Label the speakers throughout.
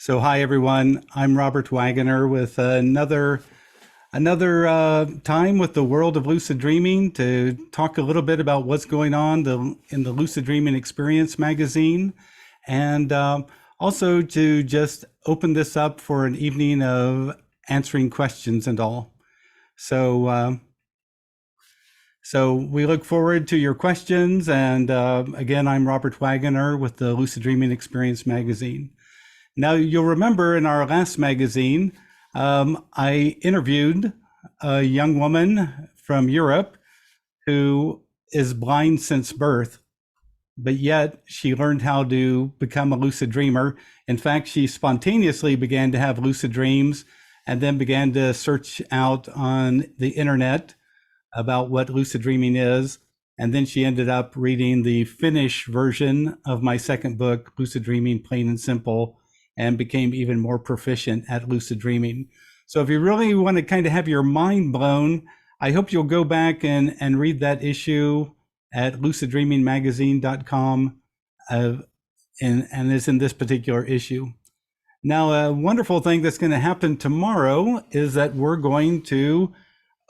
Speaker 1: So hi everyone, I'm Robert Waggoner with another time with the world of lucid dreaming to talk a little bit about what's going on in the Lucid Dreaming Experience magazine, and also to just open this up for an evening of answering questions and all. So we look forward to your questions, and again, I'm Robert Waggoner with the Lucid Dreaming Experience magazine. Now, you'll remember in our last magazine, I interviewed a young woman from Europe who is blind since birth, but yet she learned how to become a lucid dreamer. In fact, she spontaneously began to have lucid dreams and then began to search out on the internet about what lucid dreaming is. And then she ended up reading the Finnish version of my second book, Lucid Dreaming, Plain and Simple, and became even more proficient at lucid dreaming. So if you really want to kind of have your mind blown, I hope you'll go back and read that issue at luciddreamingmagazine.com, and it's in this particular issue. Now, a wonderful thing that's going to happen tomorrow is that we're going to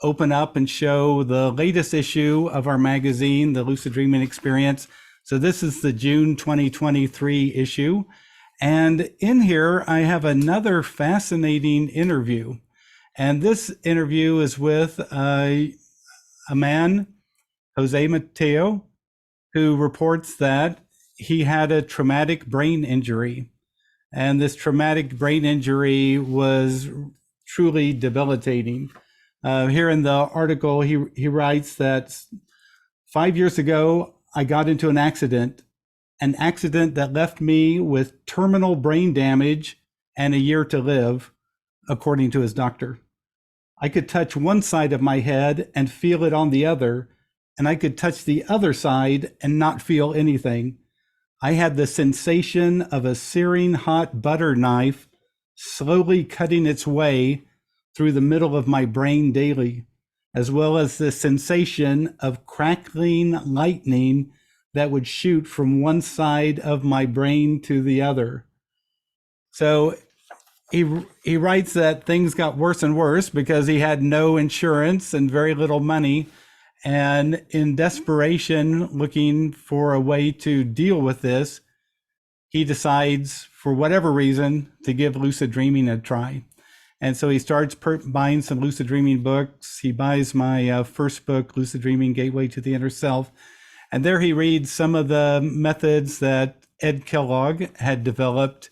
Speaker 1: open up and show the latest issue of our magazine, the Lucid Dreaming Experience. So this is the June 2023 issue. And in here, I have another fascinating interview. And this interview is with a man, Jose Mateo, who reports that he had a traumatic brain injury. And this traumatic brain injury was truly debilitating. Here in the article, he writes that 5 years ago, I got into an accident that left me with terminal brain damage and a year to live, according to his doctor. I could touch one side of my head and feel it on the other, and I could touch the other side and not feel anything. I had the sensation of a searing hot butter knife slowly cutting its way through the middle of my brain daily, as well as the sensation of crackling lightning that would shoot from one side of my brain to the other. So he writes that things got worse and worse because he had no insurance and very little money. And in desperation, looking for a way to deal with this, he decides, for whatever reason, to give lucid dreaming a try. And so he starts buying some lucid dreaming books. He buys my first book, Lucid Dreaming, Gateway to the Inner Self. And there he reads some of the methods that Ed Kellogg had developed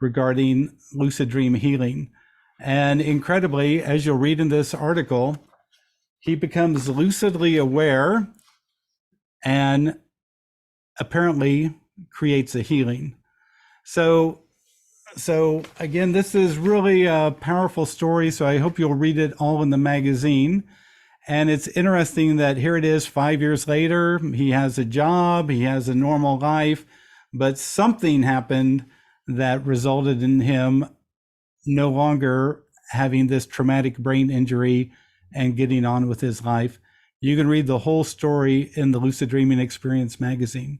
Speaker 1: regarding lucid dream healing. And incredibly, as you'll read in this article, he becomes lucidly aware and apparently creates a healing. So again, this is really a powerful story. So I hope you'll read it all in the magazine. And it's interesting that here it is 5 years later, he has a job, he has a normal life, but something happened that resulted in him no longer having this traumatic brain injury and getting on with his life. You can read the whole story in the Lucid Dreaming Experience magazine.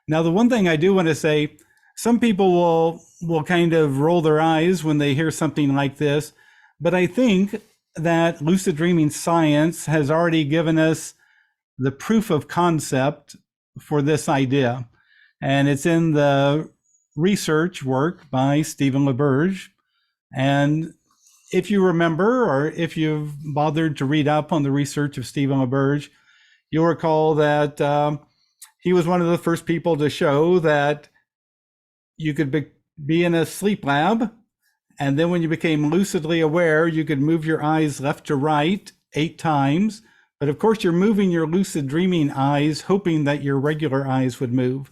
Speaker 1: Now, the one thing I do want to say, some people will kind of roll their eyes when they hear something like this, but I think that lucid dreaming science has already given us the proof of concept for this idea. And it's in the research work by Stephen LaBerge. And if you remember, or if you've bothered to read up on the research of Stephen LaBerge, you'll recall that he was one of the first people to show that you could be in a sleep lab, and then when you became lucidly aware, you could move your eyes left to right 8 times. But of course, you're moving your lucid dreaming eyes, hoping that your regular eyes would move.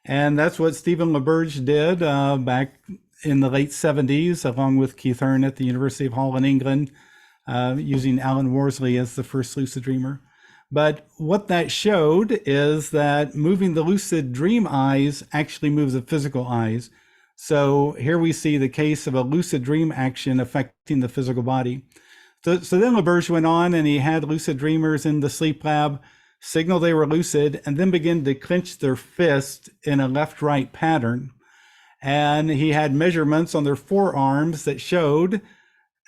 Speaker 1: And that's what Stephen LaBerge did back in the late 70s, along with Keith Hearn at the University of Hull in England, using Alan Worsley as the first lucid dreamer. But what that showed is that moving the lucid dream eyes actually moves the physical eyes. So here we see the case of a lucid dream action affecting the physical body. So then LaBerge went on and he had lucid dreamers in the sleep lab signal they were lucid and then begin to clench their fist in a left-right pattern. And he had measurements on their forearms that showed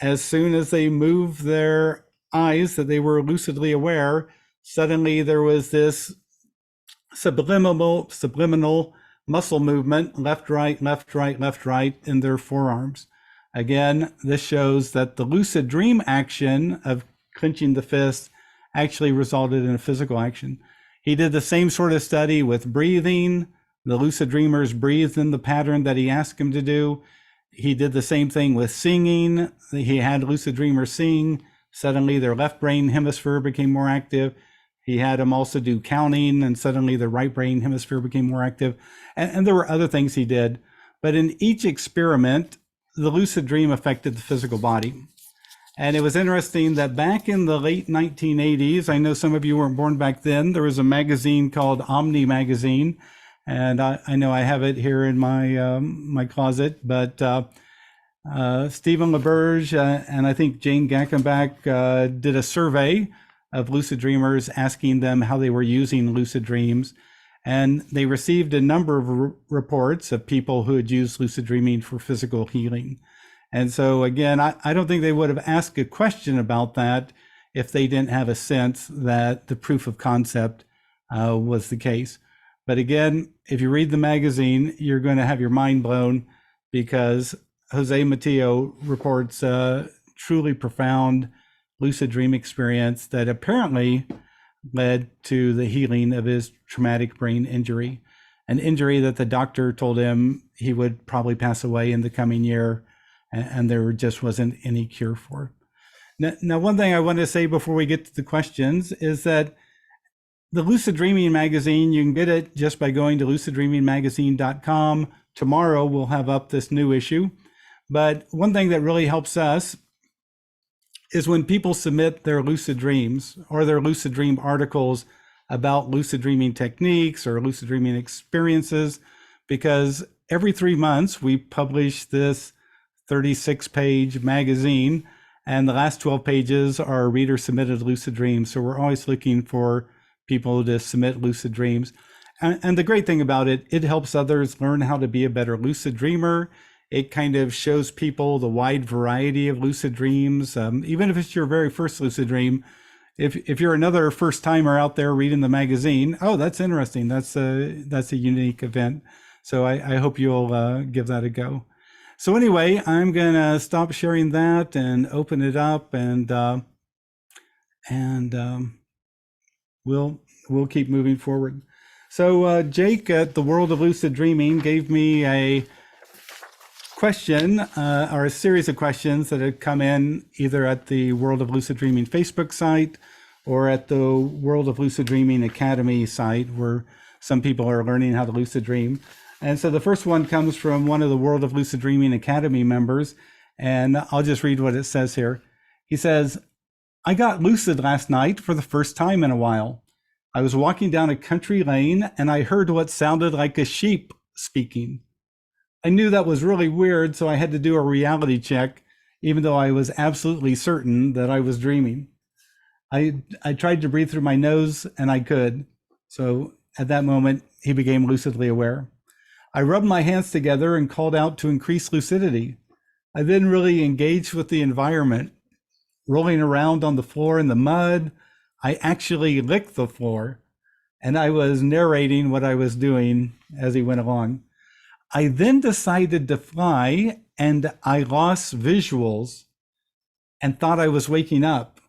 Speaker 1: as soon as they moved their eyes that they were lucidly aware, suddenly there was this subliminal muscle movement, left, right, left, right, left, right in their forearms. Again, this shows that the lucid dream action of clenching the fist actually resulted in a physical action. He did the same sort of study with breathing. The lucid dreamers breathed in the pattern that he asked them to do. He did the same thing with singing. He had lucid dreamers sing. Suddenly their left brain hemisphere became more active. He had them also do counting, and suddenly the right brain hemisphere became more active. And there were other things he did. But in each experiment, the lucid dream affected the physical body. And it was interesting that back in the late 1980s, I know some of you weren't born back then, there was a magazine called Omni Magazine. And I know I have it here in my closet, but Stephen LaBerge and I think Jane Gackenbach did a survey of lucid dreamers, asking them how they were using lucid dreams. And they received a number of reports of people who had used lucid dreaming for physical healing. And so again, I don't think they would have asked a question about that if they didn't have a sense that the proof of concept was the case. But again, if you read the magazine, you're going to have your mind blown, because Jose Matteo reports a truly profound lucid dream experience that apparently led to the healing of his traumatic brain injury, an injury that the doctor told him he would probably pass away in the coming year, and there just wasn't any cure for. Now, one thing I want to say before we get to the questions is that the Lucid Dreaming magazine, you can get it just by going to luciddreamingmagazine.com. Tomorrow we'll have up this new issue. But one thing that really helps us is when people submit their lucid dreams or their lucid dream articles about lucid dreaming techniques or lucid dreaming experiences, because every 3 months we publish this 36-page magazine, and the last 12 pages are reader-submitted lucid dreams. So we're always looking for people to submit lucid dreams. And the great thing about it, it helps others learn how to be a better lucid dreamer. It kind of shows people the wide variety of lucid dreams. Even if it's your very first lucid dream, if you're another first timer out there reading the magazine, oh, that's interesting. That's a unique event. So I hope you'll give that a go. So anyway, I'm gonna stop sharing that and open it up, and we'll keep moving forward. So Jake at the World of Lucid Dreaming gave me a question or a series of questions that had come in either at the World of Lucid Dreaming Facebook site or at the World of Lucid Dreaming Academy site, where some people are learning how to lucid dream. And so the first one comes from one of the World of Lucid Dreaming Academy members, and I'll just read what it says here. He says, I got lucid last night for the first time in a while. I was walking down a country lane and I heard what sounded like a sheep speaking. I knew that was really weird, so I had to do a reality check, even though I was absolutely certain that I was dreaming. I tried to breathe through my nose and I could. So at that moment, he became lucidly aware. I rubbed my hands together and called out to increase lucidity. I then really engaged with the environment, rolling around on the floor in the mud. I actually licked the floor, and I was narrating what I was doing as he went along. I then decided to fly, and I lost visuals and thought I was waking up.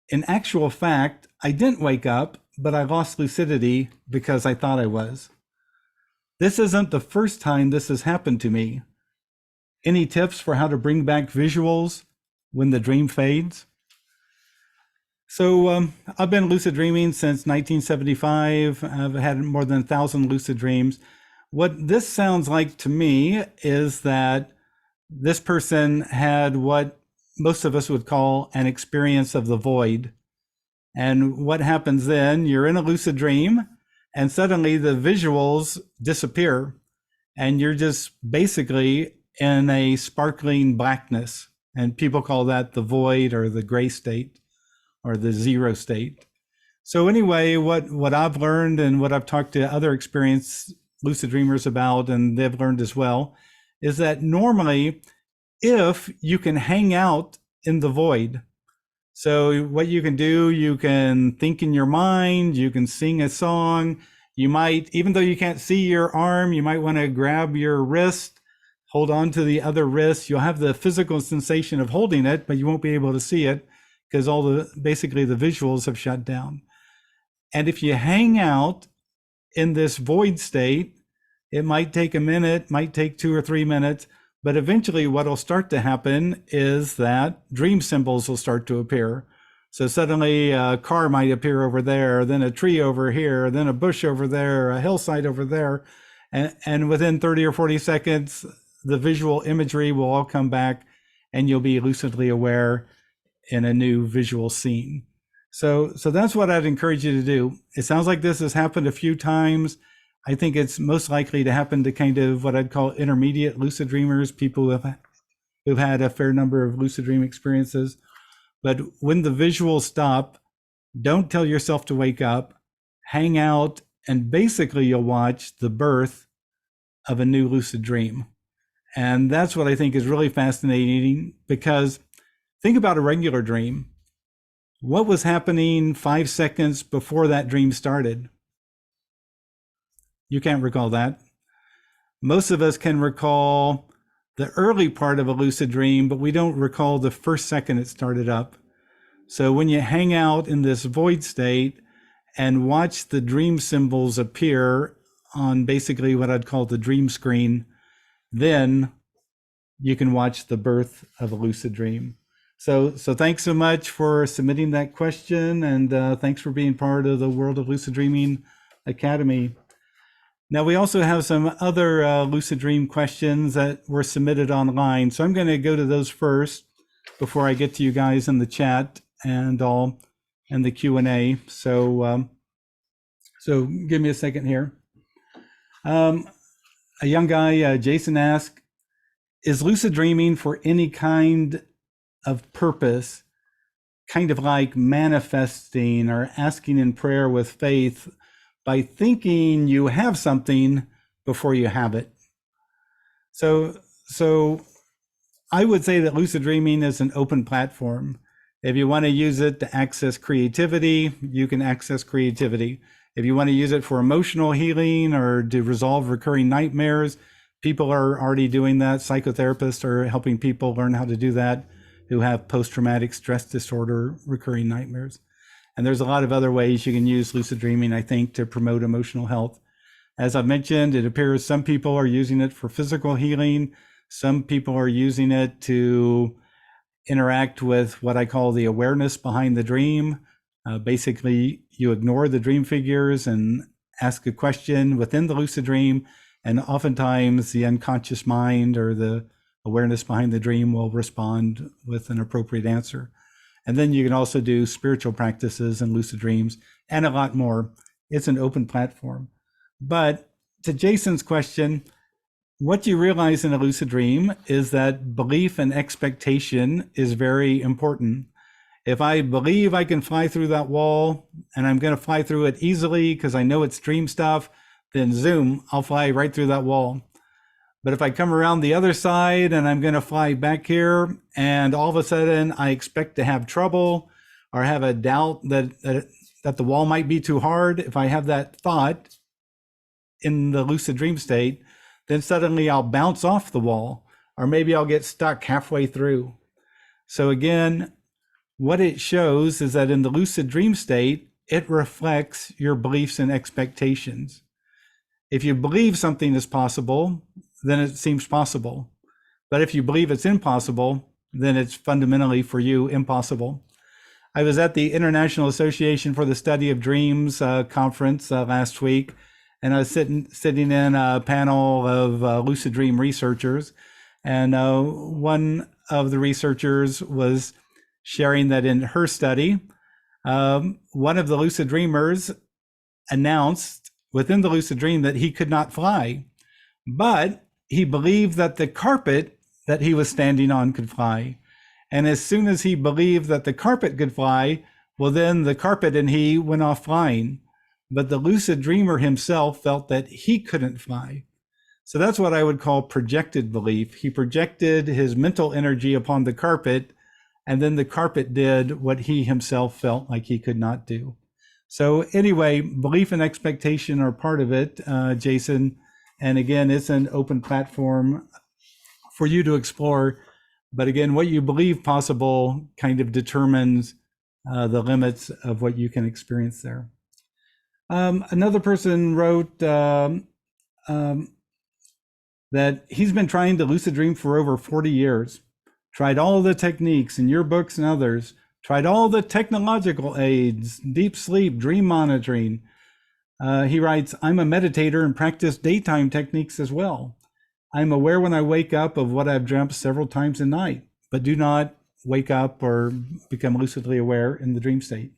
Speaker 1: In actual fact, I didn't wake up, but I lost lucidity because I thought I was. This isn't the first time this has happened to me. Any tips for how to bring back visuals when the dream fades? So I've been lucid dreaming since 1975. I've had more than 1,000 lucid dreams. What this sounds like to me is that this person had what most of us would call an experience of the void. And what happens then, you're in a lucid dream and suddenly the visuals disappear and you're just basically in a sparkling blackness. And people call that the void or the gray state or the zero state. So anyway, what I've learned and what I've talked to other experienced lucid dreamers about, and they've learned as well, is that normally if you can hang out in the void, so what you can do, you can think in your mind, you can sing a song, you might, even though you can't see your arm, you might want to grab your wrist, hold on to the other wrist. You'll have the physical sensation of holding it, but you won't be able to see it because basically the visuals have shut down. And if you hang out in this void state, it might take a minute, might take 2 or 3 minutes, but eventually what will start to happen is that dream symbols will start to appear. So suddenly a car might appear over there, then a tree over here, then a bush over there, a hillside over there. And within 30 or 40 seconds, the visual imagery will all come back and you'll be lucidly aware in a new visual scene. So that's what I'd encourage you to do. It sounds like this has happened a few times. I think it's most likely to happen to kind of what I'd call intermediate lucid dreamers, people who've had a fair number of lucid dream experiences. But when the visuals stop, don't tell yourself to wake up, hang out, and basically you'll watch the birth of a new lucid dream. And that's what I think is really fascinating, because think about a regular dream. What was happening 5 seconds before that dream started? You can't recall that. Most of us can recall the early part of a lucid dream, but we don't recall the first second it started up. So when you hang out in this void state and watch the dream symbols appear on basically what I'd call the dream screen, then you can watch the birth of a lucid dream. So thanks so much for submitting that question, and thanks for being part of the World of Lucid Dreaming Academy. Now, we also have some other lucid dream questions that were submitted online. So I'm going to go to those first before I get to you guys in the chat and the Q&A. So give me a second here. A young guy, Jason, asked, is lucid dreaming for any kind of purpose, kind of like manifesting or asking in prayer with faith, by thinking you have something before you have it? So I would say that lucid dreaming is an open platform. If you want to use it to access creativity, you can access creativity. If you want to use it for emotional healing or to resolve recurring nightmares, people are already doing that. Psychotherapists are helping people learn how to do that who have post-traumatic stress disorder recurring nightmares. And there's a lot of other ways you can use lucid dreaming, I think, to promote emotional health. As I've mentioned, it appears some people are using it for physical healing. Some people are using it to interact with what I call the awareness behind the dream. Basically, you ignore the dream figures and ask a question within the lucid dream, and oftentimes the unconscious mind or the awareness behind the dream will respond with an appropriate answer. And then you can also do spiritual practices and lucid dreams and a lot more. It's an open platform. But to Jason's question, what you realize in a lucid dream is that belief and expectation is very important. If I believe I can fly through that wall and I'm going to fly through it easily because I know it's dream stuff, then zoom, I'll fly right through that wall. But if I come around the other side and I'm going to fly back here and all of a sudden I expect to have trouble or have a doubt that the wall might be too hard, if I have that thought in the lucid dream state, then suddenly I'll bounce off the wall, or maybe I'll get stuck halfway through. So again, what it shows is that in the lucid dream state, it reflects your beliefs and expectations. If you believe something is possible, then it seems possible. But if you believe it's impossible, then it's fundamentally for you impossible. I was at the International Association for the Study of Dreams conference last week, and I was sitting in a panel of lucid dream researchers, and one of the researchers was sharing that in her study, one of the lucid dreamers announced within the lucid dream that he could not fly, but he believed that the carpet that he was standing on could fly. And as soon as he believed that the carpet could fly, well, then the carpet and he went off flying. but the lucid dreamer himself felt that he couldn't fly. So that's what I would call projected belief. He projected his mental energy upon the carpet, and then the carpet did what he himself felt like he could not do. So anyway, belief and expectation are part of it, Jason. And again, it's an open platform for you to explore. But again, what you believe possible kind of determines the limits of what you can experience there. Another person wrote that he's been trying to lucid dream for over 40 years, tried all the techniques in your books and others, tried all the technological aids, deep sleep, dream monitoring. He writes, I'm a meditator and practice daytime techniques as well. I'm aware when I wake up of what I've dreamt several times a night, but do not wake up or become lucidly aware in the dream state.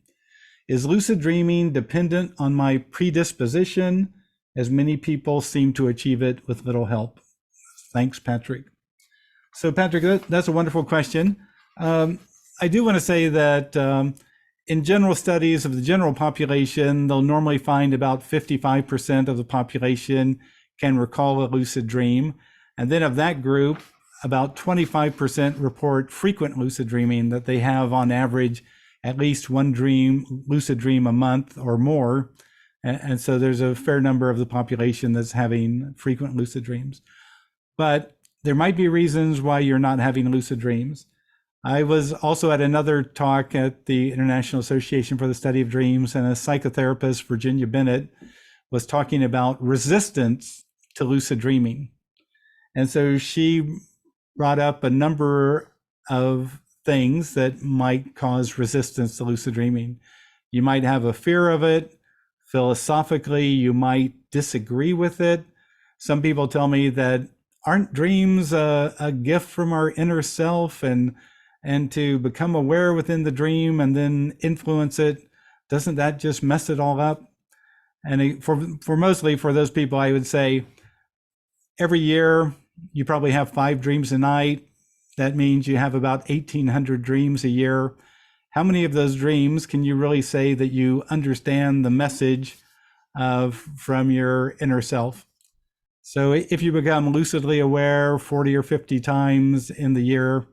Speaker 1: Is lucid dreaming dependent on my predisposition, as many people seem to achieve it with little help? Thanks, Patrick. So Patrick, that's a wonderful question. I do want to say that in general studies of the general population, they'll normally find about 55% of the population can recall a lucid dream. And then of that group, about 25% report frequent lucid dreaming, that they have on average at least one lucid dream a month or more. And so there's a fair number of the population that's having frequent lucid dreams. But there might be reasons why you're not having lucid dreams. I was also at another talk at the International Association for the Study of Dreams, and a psychotherapist, Virginia Bennett, was talking about resistance to lucid dreaming. And so she brought up a number of things that might cause resistance to lucid dreaming. You might have a fear of it. Philosophically, you might disagree with it. Some people tell me that aren't dreams a gift from our inner self, and to become aware within the dream and then influence it, doesn't that just mess it all up? And for mostly for those people, I would say every year you probably have 5 dreams a night. That means you have about 1,800 dreams a year. How many of those dreams can you really say that you understand the message from your inner self? So if you become lucidly aware 40 or 50 times in the year,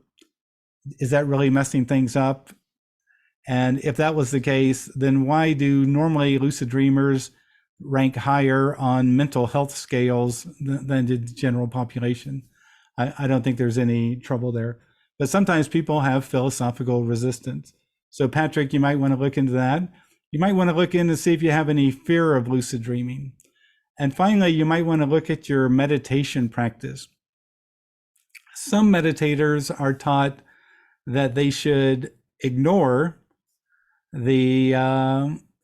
Speaker 1: is that really messing things up? And if that was the case, then why do normally lucid dreamers rank higher on mental health scales than the general population? I don't think there's any trouble there. But sometimes people have philosophical resistance. So Patrick, you might want to look into that. You might want to look in to see if you have any fear of lucid dreaming. And finally, you might want to look at your meditation practice. Some meditators are taught that they should ignore the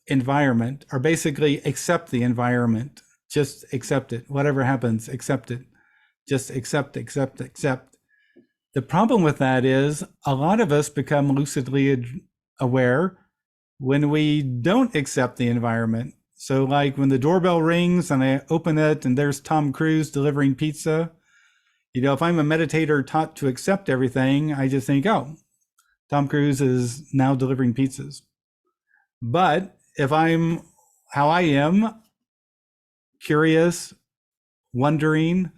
Speaker 1: environment, or basically accept the environment. Just accept it. Whatever happens, accept it. Just accept, accept, accept. The problem with that is a lot of us become lucidly aware when we don't accept the environment. So like when the doorbell rings and I open it and there's Tom Cruise delivering pizza, you know, if I'm a meditator taught to accept everything, I just think, oh, Tom Cruise is now delivering pizzas. But if I'm how I am, curious, wondering,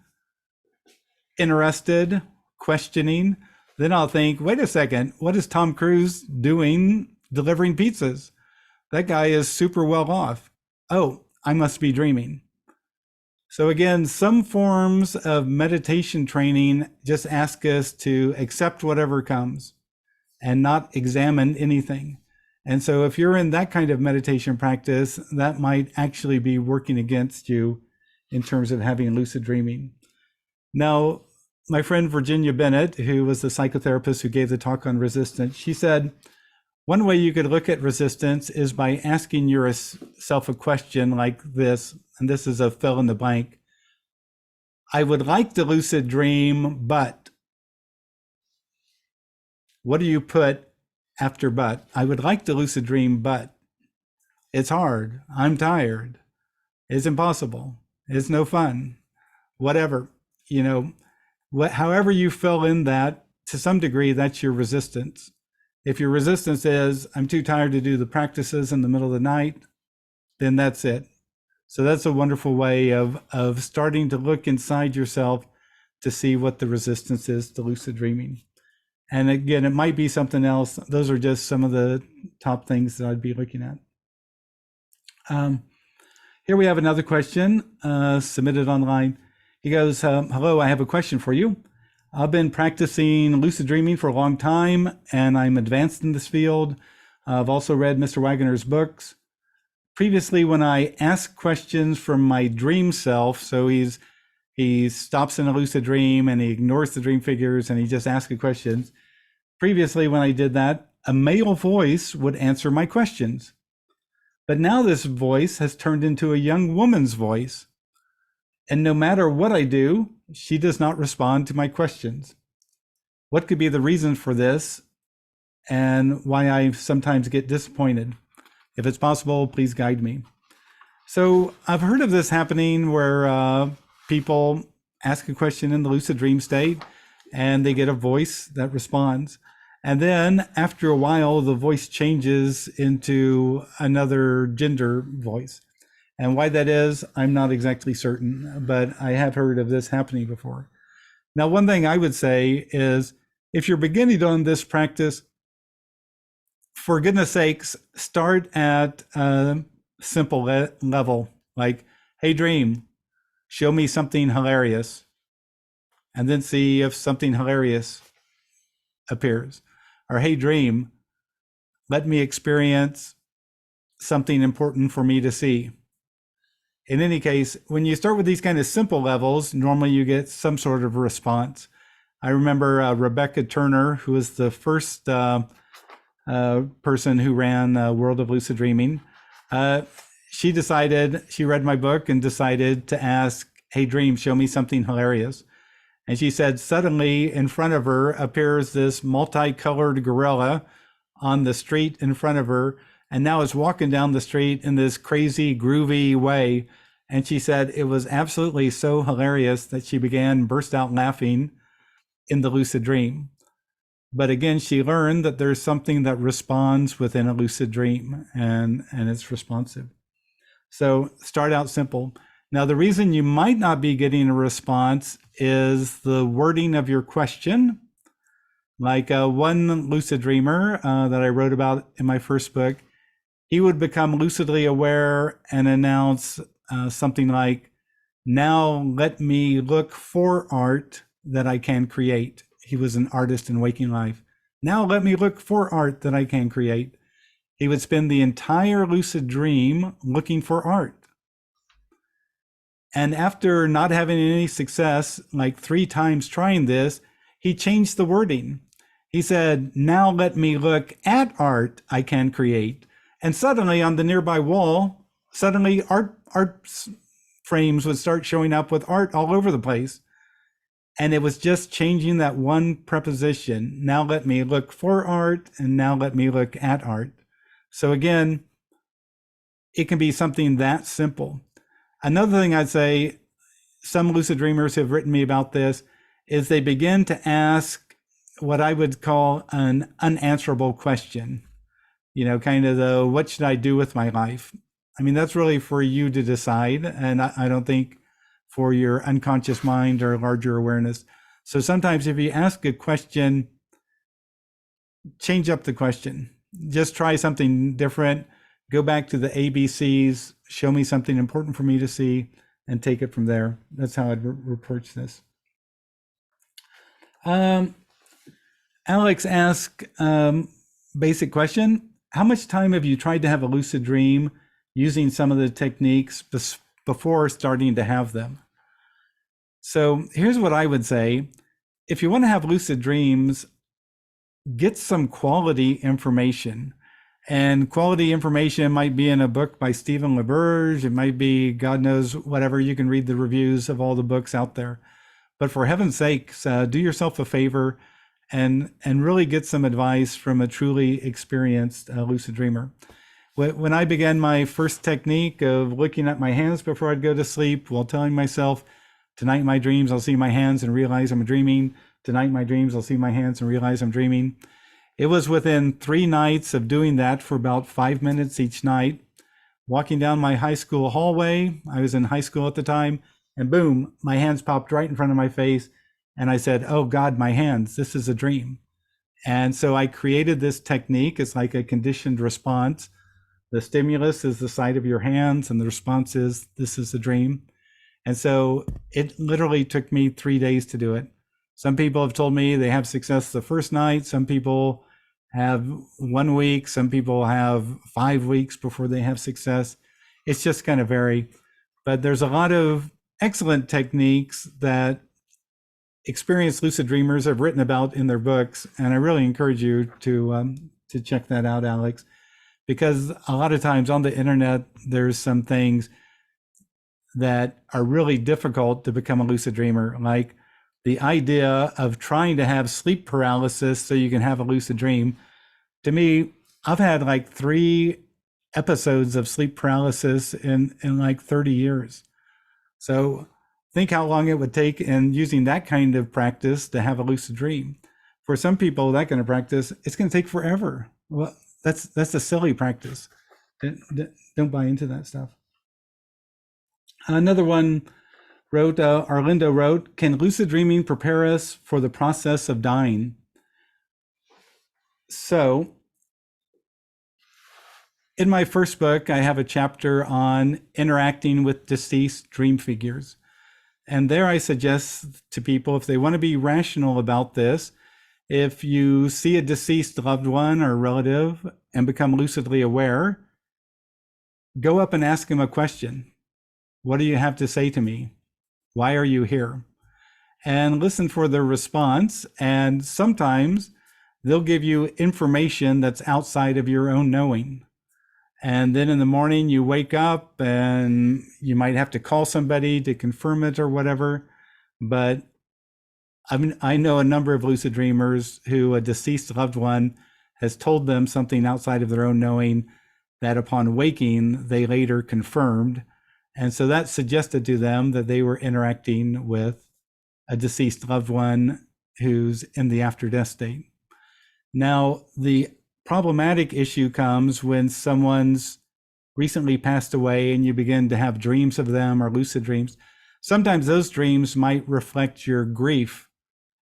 Speaker 1: interested, questioning, then I'll think, wait a second, what is Tom Cruise doing delivering pizzas? That guy is super well off. Oh, I must be dreaming. So again, some forms of meditation training just ask us to accept whatever comes and not examine anything. And so if you're in that kind of meditation practice, that might actually be working against you in terms of having lucid dreaming. Now, my friend Virginia Bennett, who was the psychotherapist who gave the talk on resistance, she said, one way you could look at resistance is by asking yourself a question like this, and this is a fill in the blank. I would like to lucid dream, but what do you put after but? I would like to lucid dream, but it's hard. I'm tired. It's impossible. It's no fun. Whatever, you know, however you fill in that, to some degree, that's your resistance. If your resistance is, I'm too tired to do the practices in the middle of the night, then that's it. So that's a wonderful way of starting to look inside yourself to see what the resistance is to lucid dreaming. And again, it might be something else. Those are just some of the top things that I'd be looking at. Here we have another question submitted online. He goes, hello, I have a question for you. I've been practicing lucid dreaming for a long time, and I'm advanced in this field. I've also read Mr. Waggoner's books. Previously, when I ask questions from my dream self, so he stops in a lucid dream and he ignores the dream figures and he just asks the questions. Previously, when I did that, a male voice would answer my questions. But now this voice has turned into a young woman's voice. And no matter what I do, she does not respond to my questions. What could be the reason for this and why I sometimes get disappointed? If it's possible, please guide me. So I've heard of this happening where people ask a question in the lucid dream state and they get a voice that responds. And then after a while, the voice changes into another gender voice. And why that is, I'm not exactly certain, but I have heard of this happening before. Now, one thing I would say is if you're beginning on this practice, for goodness sakes, start at a simple level, like, hey, dream, show me something hilarious, and then see if something hilarious appears. Or, hey, dream, let me experience something important for me to see. In any case, when you start with these kind of simple levels, normally you get some sort of response. I remember Rebecca Turner, who was the first person who ran World of Lucid Dreaming. She read my book and decided to ask, hey, dream, show me something hilarious. And she said, suddenly in front of her appears this multicolored gorilla on the street in front of her, and now is walking down the street in this crazy, groovy way. And she said it was absolutely so hilarious that she burst out laughing in the lucid dream. But again, she learned that there's something that responds within a lucid dream, and it's responsive. So start out simple. Now, the reason you might not be getting a response is the wording of your question. Like one lucid dreamer that I wrote about in my first book, he would become lucidly aware and announce something like, now let me look for art that I can create. He was an artist in waking life. Now let me look for art that I can create. He would spend the entire lucid dream looking for art. And after not having any success, like 3 times trying this, he changed the wording. He said, now let me look at art I can create. And suddenly on the nearby wall, art frames would start showing up with art all over the place. And it was just changing that one preposition. Now let me look for art, and now let me look at art. So again, it can be something that simple. Another thing I'd say, some lucid dreamers have written me about this, is they begin to ask what I would call an unanswerable question. You know, kind of the, what should I do with my life? I mean, that's really for you to decide. And I don't think for your unconscious mind or larger awareness. So sometimes if you ask a question, change up the question. Just try something different. Go back to the ABCs, show me something important for me to see, and take it from there. That's how I'd approach this. Alex asked, basic question. How much time have you tried to have a lucid dream using some of the techniques before starting to have them? So here's what I would say. If you want to have lucid dreams, get some quality information. And quality information might be in a book by Stephen LaBerge. It might be, God knows, whatever. You can read the reviews of all the books out there. But for heaven's sakes, do yourself a favor and really get some advice from a truly experienced lucid dreamer. When I began my first technique of looking at my hands before I'd go to sleep while telling myself, tonight in my dreams, I'll see my hands and realize I'm dreaming. Tonight in my dreams, I'll see my hands and realize I'm dreaming. It was within 3 nights of doing that for about 5 minutes each night walking down my high school hallway. I was in high school at the time, and boom, my hands popped right in front of my face. And I said, oh God, my hands, this is a dream. And so I created this technique. It's like a conditioned response. The stimulus is the sight of your hands, and the response is, this is a dream. And so it literally took me 3 days to do it. Some people have told me they have success the first night. Some people have 1 week. Some people have 5 weeks before they have success. It's just kind of vary. But there's a lot of excellent techniques that experienced lucid dreamers have written about in their books. And I really encourage you to check that out, Alex, because a lot of times on the internet, there's some things that are really difficult to become a lucid dreamer, like the idea of trying to have sleep paralysis so you can have a lucid dream. To me, I've had like 3 episodes of sleep paralysis in like 30 years. So think how long it would take in using that kind of practice to have a lucid dream. For some people, that kind of practice, it's going to take forever. Well, that's a silly practice. Don't buy into that stuff. Another one wrote, Arlindo wrote, can lucid dreaming prepare us for the process of dying? So in my first book, I have a chapter on interacting with deceased dream figures. And there I suggest to people, if they want to be rational about this, if you see a deceased loved one or relative and become lucidly aware, go up and ask them a question. What do you have to say to me? Why are you here? And listen for their response. And sometimes they'll give you information that's outside of your own knowing. And then in the morning you wake up and you might have to call somebody to confirm it or whatever. But I know a number of lucid dreamers who a deceased loved one has told them something outside of their own knowing that upon waking, they later confirmed. And so that suggested to them that they were interacting with a deceased loved one who's in the after-death state. Now, the problematic issue comes when someone's recently passed away and you begin to have dreams of them or lucid dreams. Sometimes those dreams might reflect your grief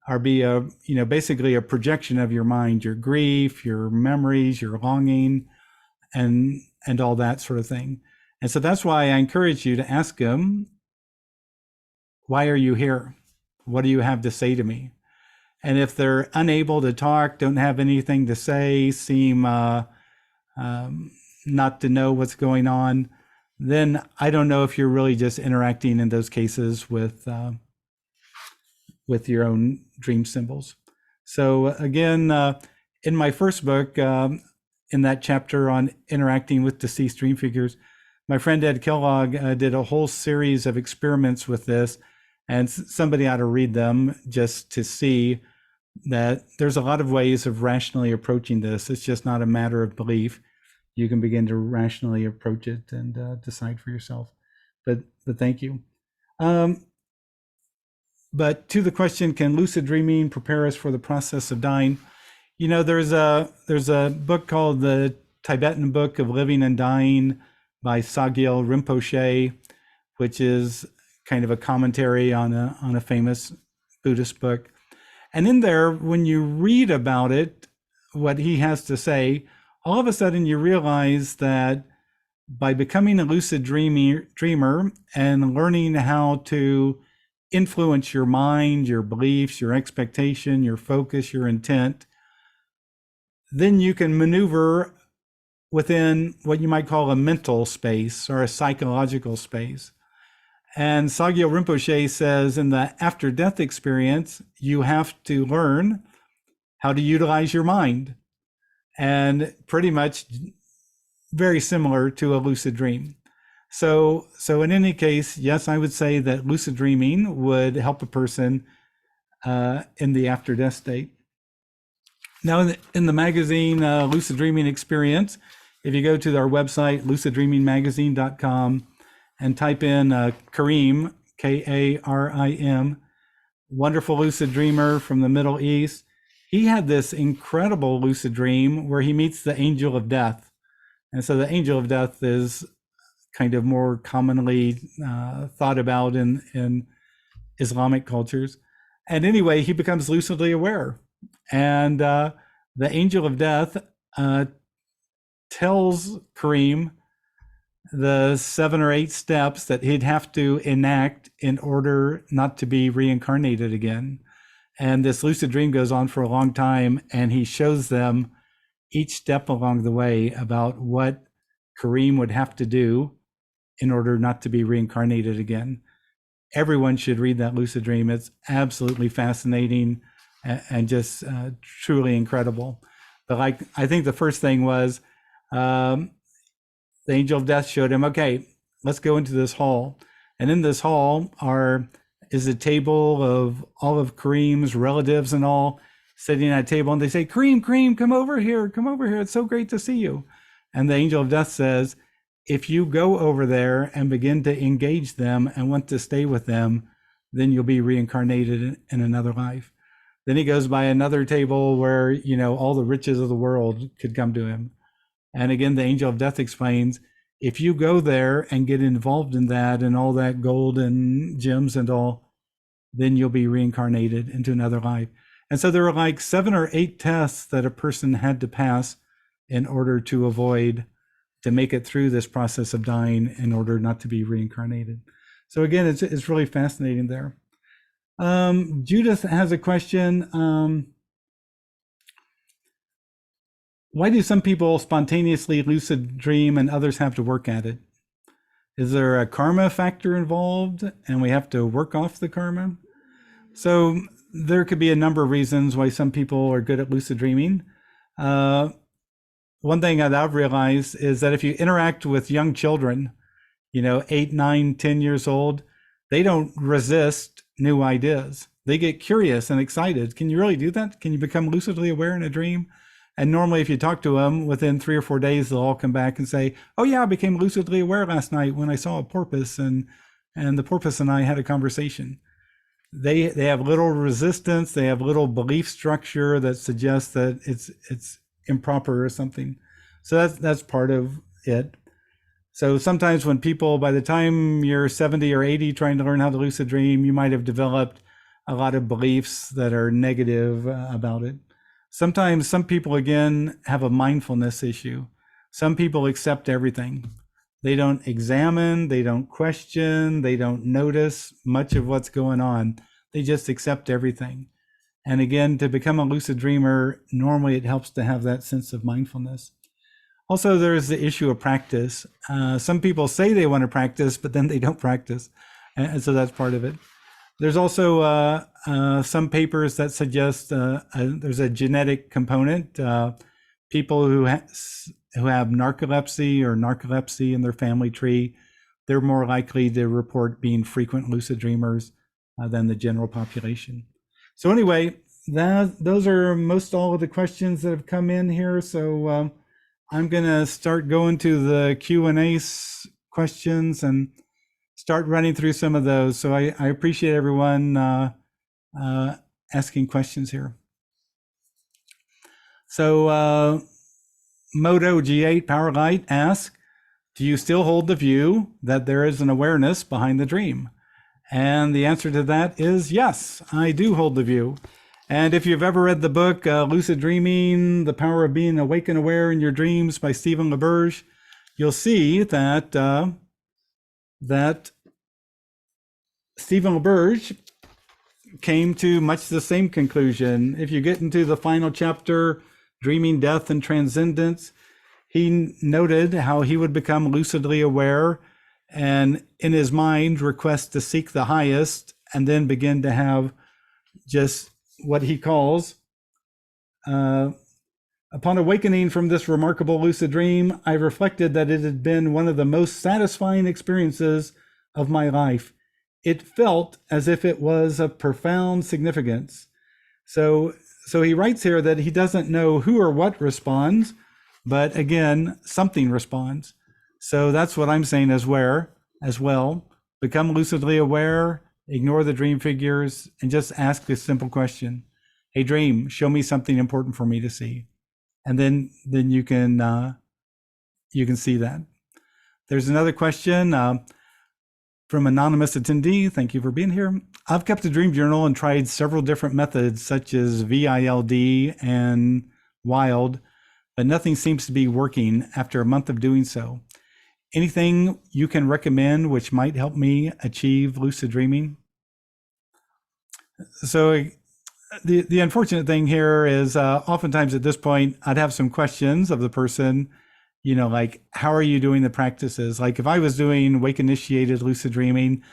Speaker 1: or be basically a projection of your mind, your grief, your memories, your longing, and all that sort of thing. And so that's why I encourage you to ask them, why are you here? What do you have to say to me? And if they're unable to talk, don't have anything to say, seem not to know what's going on, then I don't know if you're really just interacting in those cases with your own dream symbols. So again, in my first book, in that chapter on interacting with deceased dream figures, my friend Ed Kellogg did a whole series of experiments with this, and somebody ought to read them just to see that there's a lot of ways of rationally approaching this. It's just not a matter of belief. You can begin to rationally approach it and decide for yourself. But thank you. But to the question, can lucid dreaming prepare us for the process of dying? You know, there's a book called the Tibetan Book of Living and Dying by Sagyal Rinpoche, which is kind of a commentary on a famous Buddhist book. And in there, when you read about it, what he has to say, all of a sudden you realize that by becoming a lucid dreamer and learning how to influence your mind, your beliefs, your expectation, your focus, your intent, then you can maneuver within what you might call a mental space or a psychological space. And Sagyal Rinpoche says in the after-death experience, you have to learn how to utilize your mind. And pretty much very similar to a lucid dream. So in any case, yes, I would say that lucid dreaming would help a person in the after-death state. Now, in the magazine Lucid Dreaming Experience, if you go to our website, luciddreamingmagazine.com, and type in Karim, K-A-R-I-M, wonderful lucid dreamer from the Middle East, he had this incredible lucid dream where he meets the angel of death. And so the angel of death is kind of more commonly thought about in Islamic cultures. And anyway, he becomes lucidly aware. And the angel of death tells Kareem the 7 or 8 steps that he'd have to enact in order not to be reincarnated again. And this lucid dream goes on for a long time, and he shows them each step along the way about what Kareem would have to do in order not to be reincarnated again. Everyone should read that lucid dream. It's absolutely fascinating and just truly incredible. But like, I think the first thing was the angel of death showed him, okay, let's go into this hall. And in this hall is a table of all of Kareem's relatives and all sitting at a table. And they say, Kareem, come over here. Come over here. It's so great to see you. And the angel of death says, if you go over there and begin to engage them and want to stay with them, then you'll be reincarnated in another life. Then he goes by another table where, you know, all the riches of the world could come to him. And again, the angel of death explains, if you go there and get involved in that and all that gold and gems and all, then you'll be reincarnated into another life. And so there were like 7 or 8 tests that a person had to pass in order to make it through this process of dying in order not to be reincarnated. So again, it's really fascinating there. Judith has a question. Why do some people spontaneously lucid dream and others have to work at it? Is there a karma factor involved and we have to work off the karma? So there could be a number of reasons why some people are good at lucid dreaming. One thing that I've realized is that if you interact with young children, you know, 8, 9, 10 years old, they don't resist new ideas. They get curious and excited. Can you really do that? Can you become lucidly aware in a dream? And normally if you talk to them, within 3 or 4 days, they'll all come back and say, oh yeah, I became lucidly aware last night when I saw a porpoise and the porpoise and I had a conversation. They have little resistance. They have little belief structure that suggests that it's improper or something. So that's part of it. So sometimes when people, by the time you're 70 or 80 trying to learn how to lucid dream, you might have developed a lot of beliefs that are negative about it. Sometimes some people, again, have a mindfulness issue. Some people accept everything. They don't examine, they don't question, they don't notice much of what's going on. They just accept everything. And again, to become a lucid dreamer, normally it helps to have that sense of mindfulness. Also, there's the issue of practice. Some people say they want to practice, but then they don't practice. And so that's part of it. There's also some papers that suggest there's a genetic component. People who have narcolepsy in their family tree, they're more likely to report being frequent lucid dreamers than the general population. So anyway, those are most all of the questions that have come in here. So I'm going to start going to the Q&A questions and start running through some of those. So I appreciate everyone asking questions here. So Moto G8 Powerlight asks, do you still hold the view that there is an awareness behind the dream? And the answer to that is yes, I do hold the view. And if you've ever read the book Lucid Dreaming, The Power of Being Awake and Aware in Your Dreams by Stephen LaBerge, you'll see that that Stephen LaBerge came to much the same conclusion. If you get into the final chapter, Dreaming Death and Transcendence, he noted how he would become lucidly aware and in his mind request to seek the highest and then begin to have just what he calls, upon awakening from this remarkable lucid dream, I reflected that it had been one of the most satisfying experiences of my life. It felt as if it was of profound significance. So he writes here that he doesn't know who or what responds, but again, something responds. So that's what I'm saying as well. Become lucidly aware, ignore the dream figures, and just ask this simple question. Hey, dream, show me something important for me to see. And then you can see that. There's another question from anonymous attendee. Thank you for being here. I've kept a dream journal and tried several different methods such as VILD and WILD, but nothing seems to be working after a month of doing so. Anything you can recommend which might help me achieve lucid dreaming? So the unfortunate thing here is oftentimes at this point, I'd have some questions of the person, like, how are you doing the practices? Like if I was doing wake initiated lucid dreaming,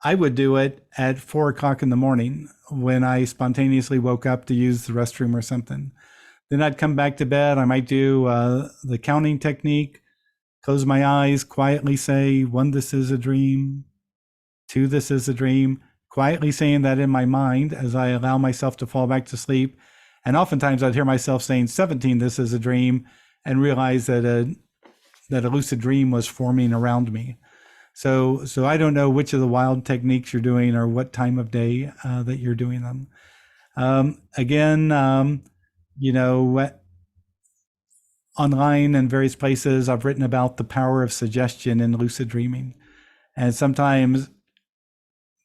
Speaker 1: I would do it at 4 o'clock in the morning when I spontaneously woke up to use the restroom or something. Then I'd come back to bed. I might do the counting technique, close my eyes, quietly say, 1, this is a dream. 2, this is a dream. Quietly saying that in my mind as I allow myself to fall back to sleep. And oftentimes I'd hear myself saying 17, this is a dream, and realize that a lucid dream was forming around me. So I don't know which of the wild techniques you're doing or what time of day that you're doing them. Online and various places, I've written about the power of suggestion in lucid dreaming. And sometimes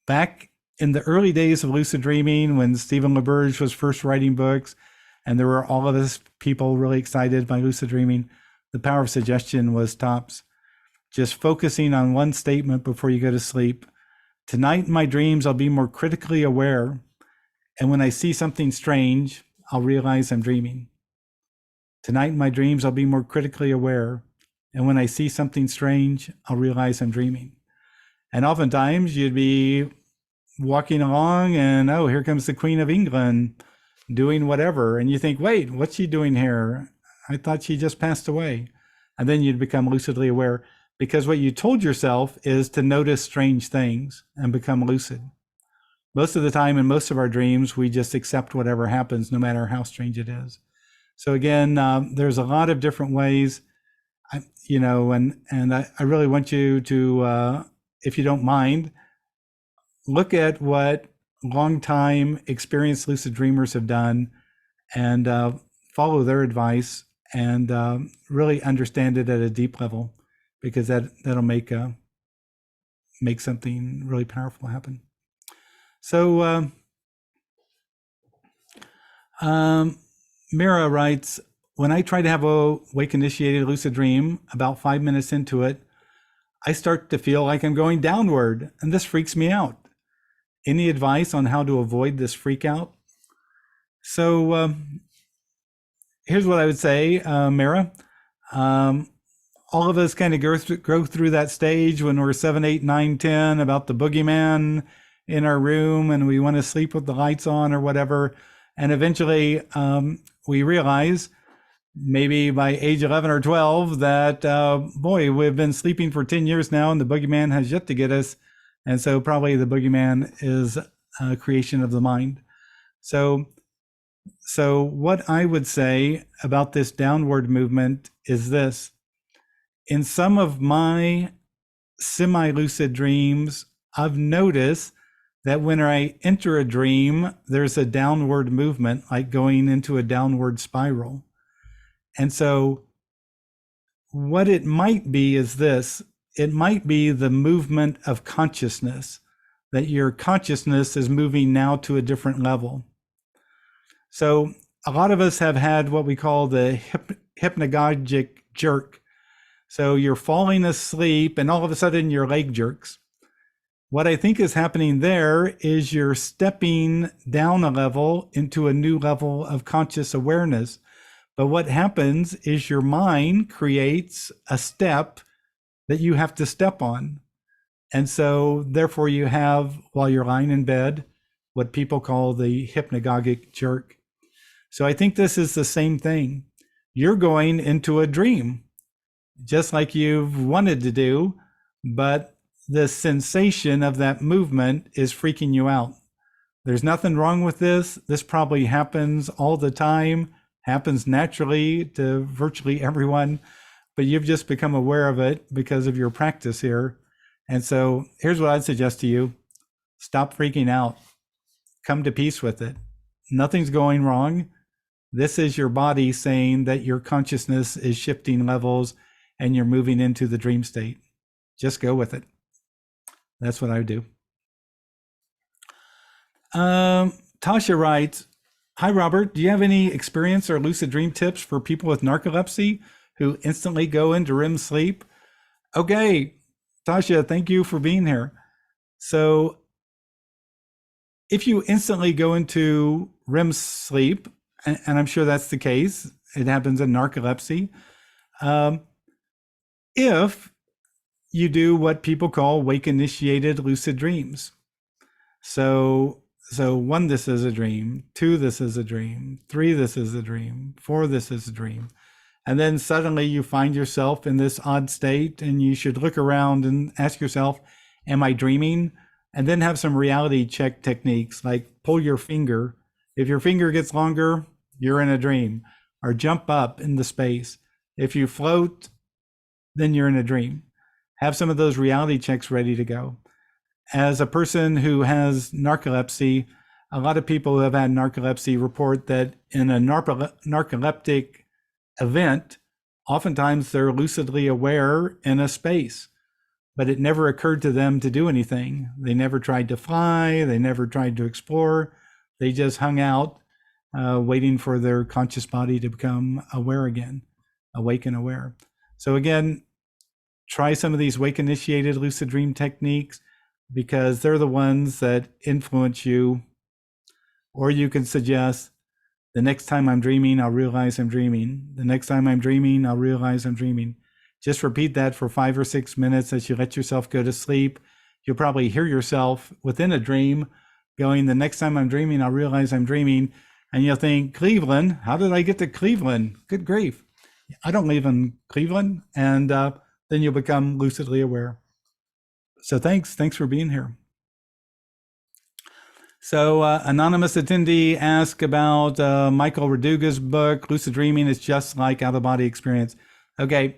Speaker 1: back in the early days of lucid dreaming, when Stephen LaBerge was first writing books, and there were all of us people really excited by lucid dreaming, the power of suggestion was tops. Just focusing on one statement before you go to sleep. Tonight in my dreams, I'll be more critically aware. And when I see something strange, I'll realize I'm dreaming. Tonight in my dreams, I'll be more critically aware. And when I see something strange, I'll realize I'm dreaming. And oftentimes you'd be walking along and, oh, here comes the Queen of England doing whatever. And you think, wait, what's she doing here? I thought she just passed away. And then you'd become lucidly aware, because what you told yourself is to notice strange things and become lucid. Most of the time in most of our dreams, we just accept whatever happens, no matter how strange it is. So again, there's a lot of different ways, and I really want you to, if you don't mind, look at what long-time experienced lucid dreamers have done and follow their advice and really understand it at a deep level, because that'll make something really powerful happen. So Mira writes, when I try to have a wake initiated lucid dream, about 5 minutes into it, I start to feel like I'm going downward, and this freaks me out. Any advice on how to avoid this freak out? So here's what I would say, Mira. All of us kind of go through that stage when we're 7, 8, 9, 10 about the boogeyman in our room and we want to sleep with the lights on or whatever. And eventually we realize, maybe by age 11 or 12, that, boy, we've been sleeping for 10 years now and the boogeyman has yet to get us. And so probably the boogeyman is a creation of the mind. So what I would say about this downward movement is this. In some of my semi-lucid dreams, I've noticed that when I enter a dream, there's a downward movement, like going into a downward spiral. And so what it might be is this. It might be the movement of consciousness, that your consciousness is moving now to a different level. So a lot of us have had what we call the hypnagogic jerk. So you're falling asleep and all of a sudden your leg jerks. What I think is happening there is you're stepping down a level into a new level of conscious awareness. But what happens is your mind creates a step that you have to step on. And so therefore you have, while you're lying in bed, what people call the hypnagogic jerk. So I think this is the same thing. You're going into a dream, just like you've wanted to do, but the sensation of that movement is freaking you out. There's nothing wrong with this. This probably happens all the time, happens naturally to virtually everyone, but you've just become aware of it because of your practice here. And so here's what I'd suggest to you. Stop freaking out. Come to peace with it. Nothing's going wrong. This is your body saying that your consciousness is shifting levels and you're moving into the dream state. Just go with it. That's what I would do. Tasha writes, hi, Robert. Do you have any experience or lucid dream tips for people with narcolepsy who instantly go into REM sleep? Okay, Tasha, thank you for being here. So if you instantly go into REM sleep, and I'm sure that's the case, it happens in narcolepsy, if you do what people call wake-initiated lucid dreams. So 1, this is a dream, 2, this is a dream, 3, this is a dream, 4, this is a dream. And then suddenly you find yourself in this odd state, and you should look around and ask yourself, am I dreaming? And then have some reality check techniques, like pull your finger. If your finger gets longer, you're in a dream. Or jump up into space. If you float, then you're in a dream. Have some of those reality checks ready to go. As a person who has narcolepsy, a lot of people who have had narcolepsy report that in a narcoleptic event, oftentimes they're lucidly aware in a space, but it never occurred to them to do anything. They never tried to fly. They never tried to explore. They just hung out, waiting for their conscious body to become aware again, awake and aware. So again, try some of these wake-initiated lucid dream techniques, because they're the ones that influence you. Or you can suggest, the next time I'm dreaming, I'll realize I'm dreaming. The next time I'm dreaming, I'll realize I'm dreaming. Just repeat that for 5 or 6 minutes as you let yourself go to sleep. You'll probably hear yourself within a dream going, the next time I'm dreaming, I'll realize I'm dreaming. And you'll think, Cleveland, how did I get to Cleveland? Good grief. I don't live in Cleveland. And then you'll become lucidly aware. So thanks for being here. So anonymous attendee asked about Michael Raduga's book, Lucid Dreaming is Just Like Out-of-Body Experience. Okay,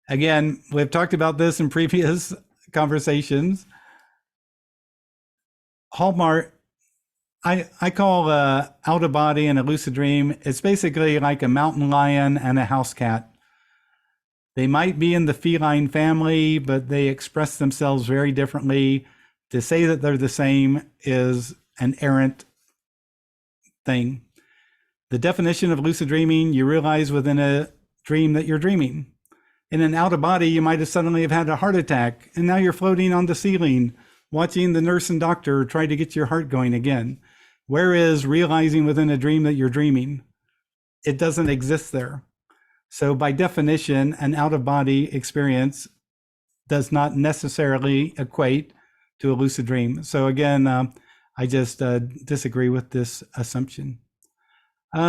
Speaker 1: again, we've talked about this in previous conversations. Hallmark, I call out-of-body and a lucid dream, it's basically like a mountain lion and a house cat. They might be in the feline family, but they express themselves very differently. To say that they're the same is an errant thing. The definition of lucid dreaming, you realize within a dream that you're dreaming. In an out of body, you might have suddenly have had a heart attack, and now you're floating on the ceiling, watching the nurse and doctor try to get your heart going again. Whereas realizing within a dream that you're dreaming, it doesn't exist there. So by definition, an out-of-body experience does not necessarily equate to a lucid dream. So again, I just disagree with this assumption. So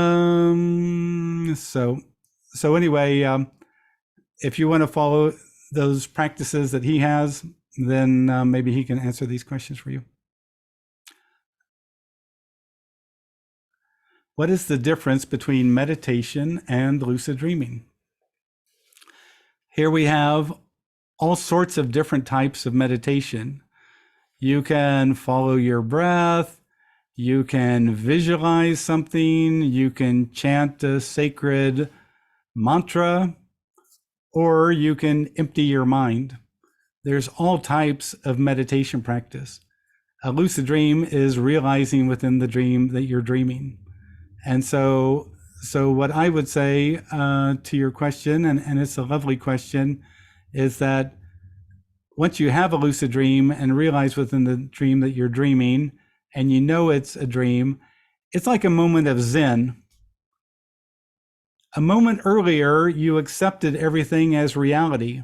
Speaker 1: anyway, if you want to follow those practices that he has, then maybe he can answer these questions for you. What is the difference between meditation and lucid dreaming? Here we have all sorts of different types of meditation. You can follow your breath, you can visualize something, you can chant a sacred mantra, or you can empty your mind. There's all types of meditation practice. A lucid dream is realizing within the dream that you're dreaming. And so what I would say to your question, and it's a lovely question, is that once you have a lucid dream and realize within the dream that you're dreaming, and you know it's a dream, it's like a moment of Zen. A moment earlier, you accepted everything as reality.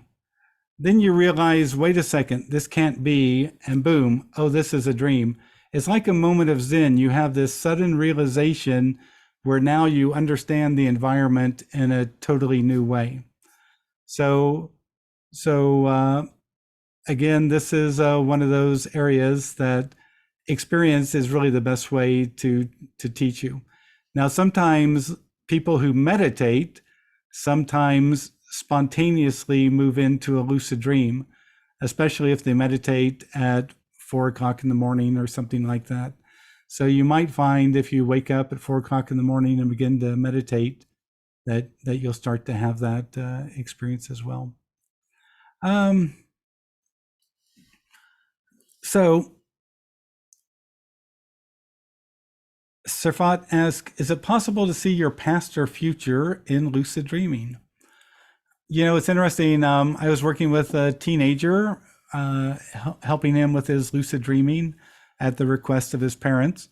Speaker 1: Then you realize, wait a second, this can't be, and boom, oh, this is a dream. It's like a moment of Zen. You have this sudden realization where now you understand the environment in a totally new way. So again, this is one of those areas that experience is really the best way to teach you. Now, sometimes people who meditate sometimes spontaneously move into a lucid dream, especially if they meditate at 4 o'clock in the morning or something like that. So you might find if you wake up at 4 o'clock in the morning and begin to meditate, that you'll start to have that experience as well. So Surfat asks, is it possible to see your past or future in lucid dreaming? You know, it's interesting. I was working with a teenager, helping him with his lucid dreaming at the request of his parents.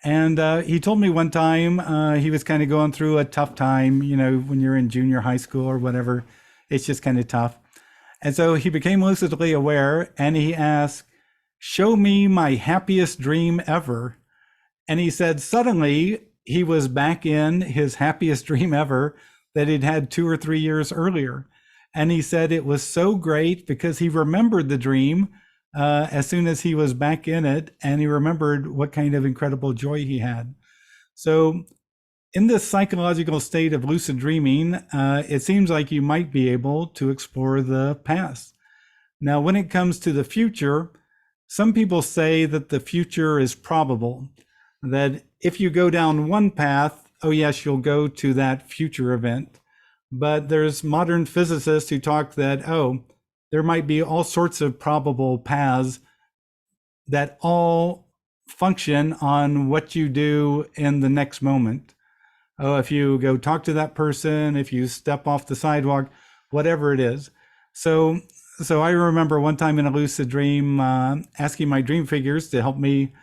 Speaker 1: And he told me one time he was kind of going through a tough time, you know, when you're in junior high school or whatever, it's just kind of tough. And so he became lucidly aware and he asked, show me my happiest dream ever. And he said suddenly he was back in his happiest dream ever that he'd had 2 or 3 years earlier. And he said it was so great because he remembered the dream as soon as he was back in it, and he remembered what kind of incredible joy he had. So in this psychological state of lucid dreaming, it seems like you might be able to explore the past. Now, when it comes to the future, some people say that the future is probable, that if you go down one path, oh yes, you'll go to that future event. But there's modern physicists who talk that, oh, there might be all sorts of probable paths that all function on what you do in the next moment. Oh, if you go talk to that person, if you step off the sidewalk, whatever it is. So I remember one time in a lucid dream asking my dream figures to help me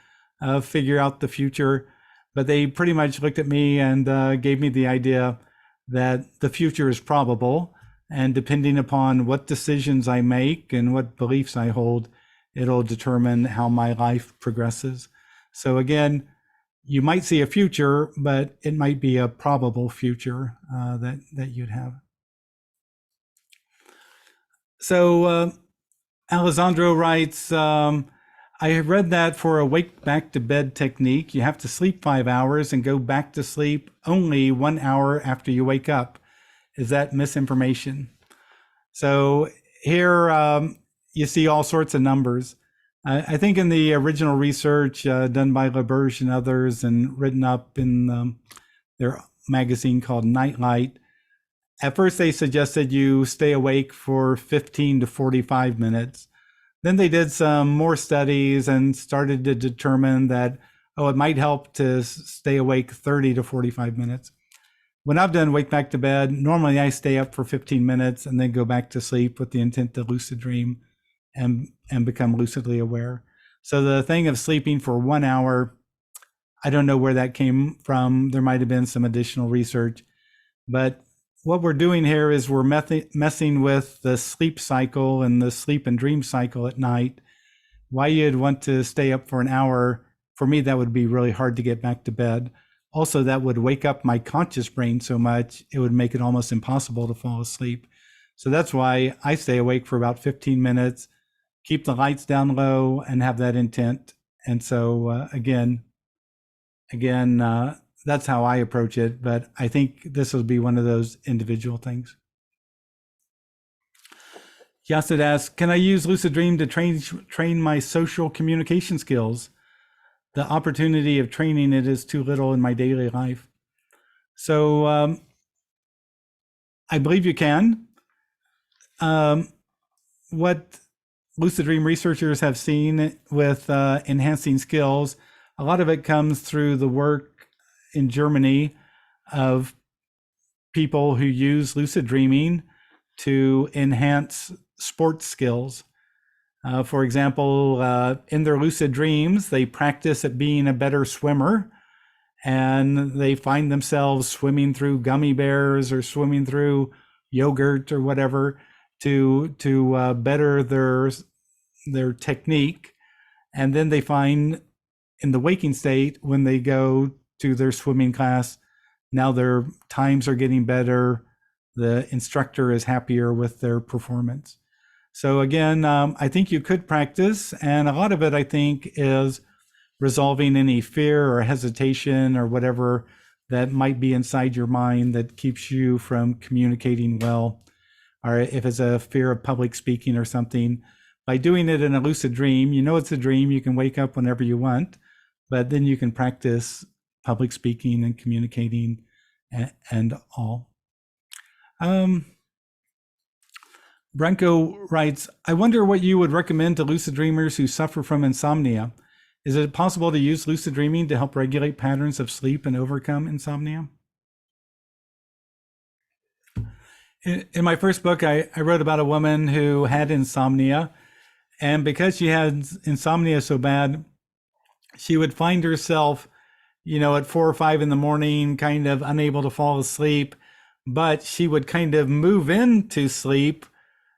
Speaker 1: figure out the future, but they pretty much looked at me and gave me the idea that the future is probable, and depending upon what decisions I make and what beliefs I hold, it'll determine how my life progresses. So again, you might see a future, but it might be a probable future that you'd have. So Alessandro writes, I have read that for a wake back to bed technique, you have to sleep 5 hours and go back to sleep only 1 hour after you wake up. Is that misinformation? So here you see all sorts of numbers. I think in the original research done by LaBerge and others and written up in their magazine called Nightlight, at first they suggested you stay awake for 15 to 45 minutes. Then they did some more studies and started to determine that, oh, it might help to stay awake 30 to 45 minutes. When I've done wake back to bed, normally I stay up for 15 minutes and then go back to sleep with the intent to lucid dream and become lucidly aware. So the thing of sleeping for 1 hour, I don't know where that came from. There might have been some additional research, but what we're doing here is we're messing with the sleep cycle and the sleep and dream cycle at night. Why you'd want to stay up for an hour, for me, that would be really hard to get back to bed. Also, that would wake up my conscious brain so much, it would make it almost impossible to fall asleep. So that's why I stay awake for about 15 minutes, keep the lights down low, and have that intent. And so again, that's how I approach it, but I think this will be one of those individual things. Yasid asks, can I use Lucid Dream to train my social communication skills? The opportunity of training it is too little in my daily life. So I believe you can. What Lucid Dream researchers have seen with enhancing skills, a lot of it comes through the work in Germany of people who use lucid dreaming to enhance sports skills. For example, in their lucid dreams, they practice at being a better swimmer, and they find themselves swimming through gummy bears or swimming through yogurt or whatever to better their technique. And then they find in the waking state, when they go to their swimming class, now their times are getting better. The instructor is happier with their performance. So again, I think you could practice, and a lot of it, I think, is resolving any fear or hesitation or whatever that might be inside your mind that keeps you from communicating well. Or if it's a fear of public speaking or something, by doing it in a lucid dream, you know it's a dream, you can wake up whenever you want, but then you can practice public speaking and communicating and all. Branko writes, I wonder what you would recommend to lucid dreamers who suffer from insomnia. Is it possible to use lucid dreaming to help regulate patterns of sleep and overcome insomnia? In my first book, I wrote about a woman who had insomnia. And because she had insomnia so bad, she would find herself, at 4 or 5 in the morning, kind of unable to fall asleep. But she would kind of move into sleep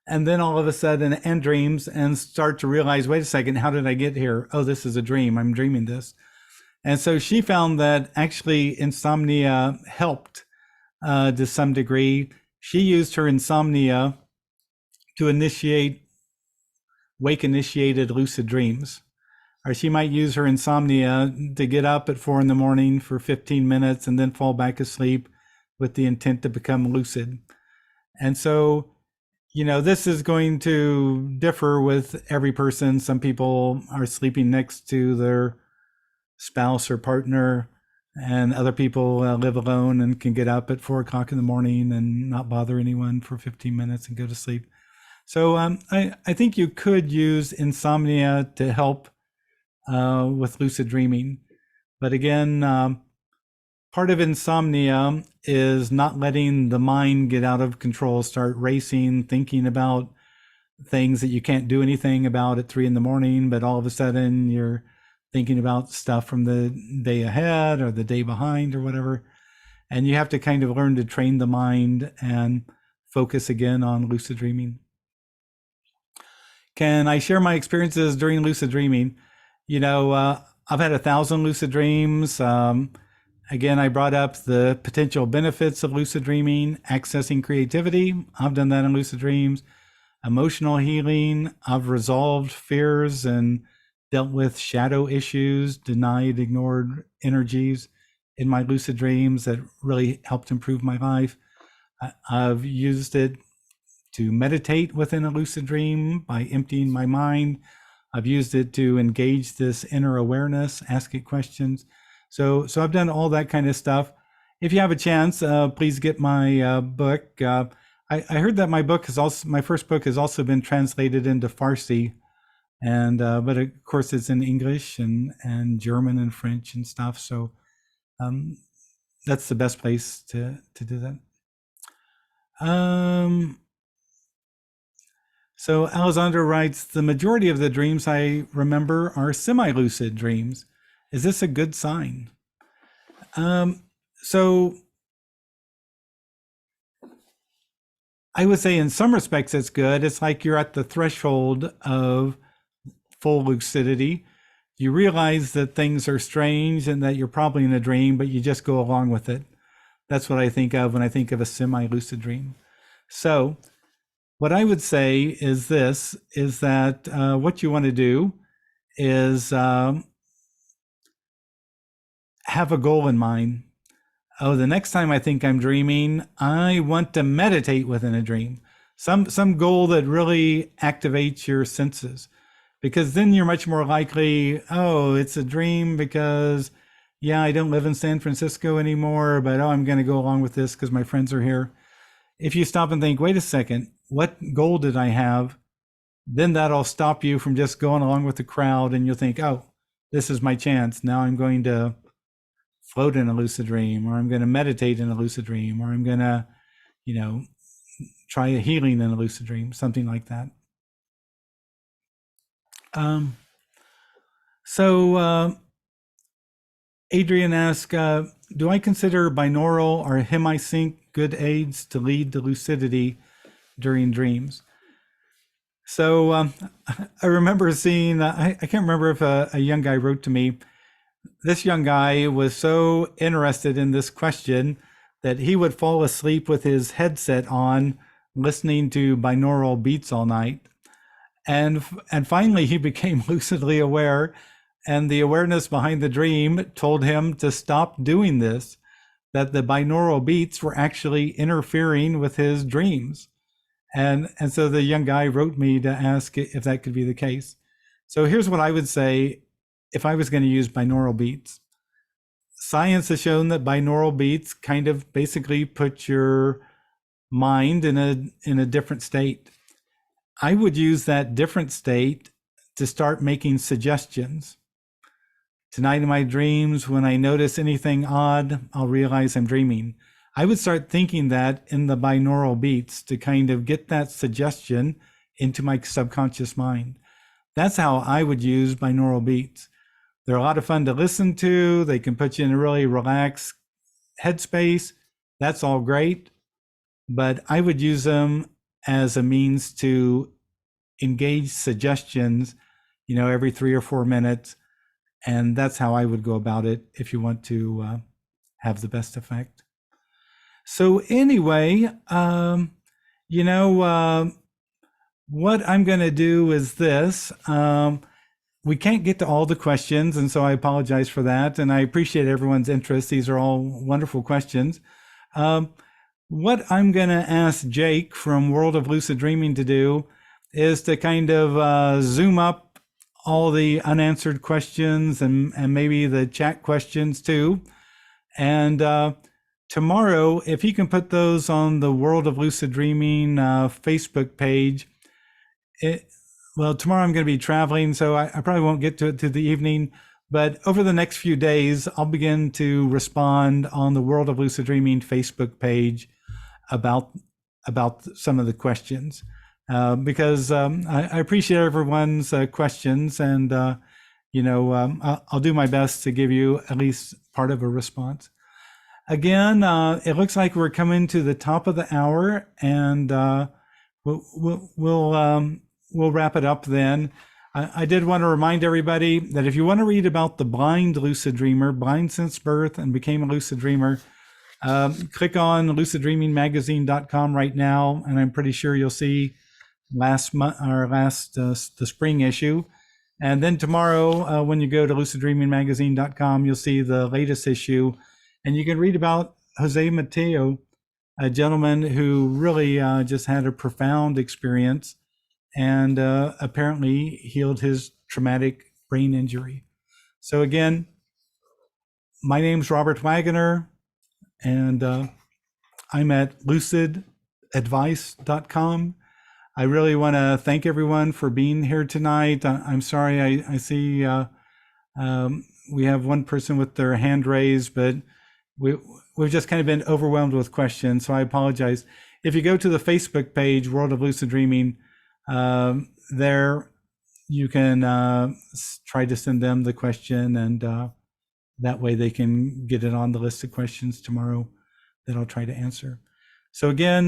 Speaker 1: and then all of a sudden end dreams and start to realize, wait a second, how did I get here? Oh, this is a dream. I'm dreaming this. And so she found that actually insomnia helped to some degree. She used her insomnia to initiate wake-initiated lucid dreams. Or she might use her insomnia to get up at 4 in the morning for 15 minutes and then fall back asleep with the intent to become lucid. And so, this is going to differ with every person. Some people are sleeping next to their spouse or partner, and other people live alone and can get up at 4 o'clock in the morning and not bother anyone for 15 minutes and go to sleep. So I think you could use insomnia to help with lucid dreaming. But again, part of insomnia is not letting the mind get out of control, start racing, thinking about things that you can't do anything about at 3 in the morning, but all of a sudden you're thinking about stuff from the day ahead or the day behind or whatever. And you have to kind of learn to train the mind and focus again on lucid dreaming. Can I share my experiences during lucid dreaming? I've had 1,000 lucid dreams. Again, I brought up the potential benefits of lucid dreaming, accessing creativity. I've done that in lucid dreams. Emotional healing. I've resolved fears and dealt with shadow issues, denied, ignored energies in my lucid dreams that really helped improve my life. I've used it to meditate within a lucid dream by emptying my mind. I've used it to engage this inner awareness, ask it questions. So I've done all that kind of stuff. If you have a chance, please get my book. I heard that my first book has also been translated into Farsi, and but of course it's in English and German and French and stuff. So that's the best place to do that. So Alexander writes, the majority of the dreams I remember are semi-lucid dreams. Is this a good sign? So I would say in some respects it's good. It's like you're at the threshold of full lucidity. You realize that things are strange and that you're probably in a dream, but you just go along with it. That's what I think of when I think of a semi-lucid dream. So what I would say is that what you want to do is have a goal in mind. Oh, the next time I think I'm dreaming, I want to meditate within a dream. Some goal that really activates your senses, because then you're much more likely, oh, it's a dream because, yeah, I don't live in San Francisco anymore, but I'm going to go along with this because my friends are here. If you stop and think, wait a second, what goal did I have? Then that'll stop you from just going along with the crowd, and you'll think, oh, this is my chance. Now I'm going to float in a lucid dream, or I'm going to meditate in a lucid dream, or I'm going to, try a healing in a lucid dream, something like that. Adrian asked, do I consider binaural or hemisync good aids to lead to lucidity during dreams? So I remember seeing, I can't remember if a young guy wrote to me. This young guy was so interested in this question that he would fall asleep with his headset on, listening to binaural beats all night. And finally, he became lucidly aware, and the awareness behind the dream told him to stop doing this, that the binaural beats were actually interfering with his dreams. And so the young guy wrote me to ask if that could be the case. So here's what I would say if I was going to use binaural beats. Science has shown that binaural beats kind of basically put your mind in a different state. I would use that different state to start making suggestions. Tonight in my dreams, when I notice anything odd, I'll realize I'm dreaming. I would start thinking that in the binaural beats to kind of get that suggestion into my subconscious mind. That's how I would use binaural beats. They're a lot of fun to listen to. They can put you in a really relaxed headspace. That's all great. But I would use them as a means to engage suggestions, every 3 or 4 minutes. And that's how I would go about it if you want to have the best effect. So anyway, what I'm going to do is this. We can't get to all the questions, and so I apologize for that. And I appreciate everyone's interest. These are all wonderful questions. What I'm going to ask Jake from World of Lucid Dreaming to do is to kind of zoom up all the unanswered questions and maybe the chat questions too. And tomorrow, if he can put those on the World of Lucid Dreaming Facebook page, tomorrow I'm going to be traveling, so I probably won't get to it to the evening, but over the next few days, I'll begin to respond on the World of Lucid Dreaming Facebook page about some of the questions. Because I appreciate everyone's questions, and I'll do my best to give you at least part of a response. Again, it looks like we're coming to the top of the hour, and we'll wrap it up then. I did want to remind everybody that if you want to read about the blind lucid dreamer, blind since birth and became a lucid dreamer, click on luciddreamingmagazine.com right now, and I'm pretty sure you'll see the spring issue. And then tomorrow, when you go to luciddreamingmagazine.com, you'll see the latest issue, and you can read about Jose Mateo, a gentleman who really just had a profound experience and apparently healed his traumatic brain injury. So again, my name's Robert Waggoner, and I'm at lucidadvice.com. I really want to thank everyone for being here tonight. I'm sorry, I see we have one person with their hand raised, but we've just kind of been overwhelmed with questions, so I apologize. If you go to the Facebook page, World of Lucid Dreaming, there you can try to send them the question, and that way they can get it on the list of questions tomorrow that I'll try to answer. So again,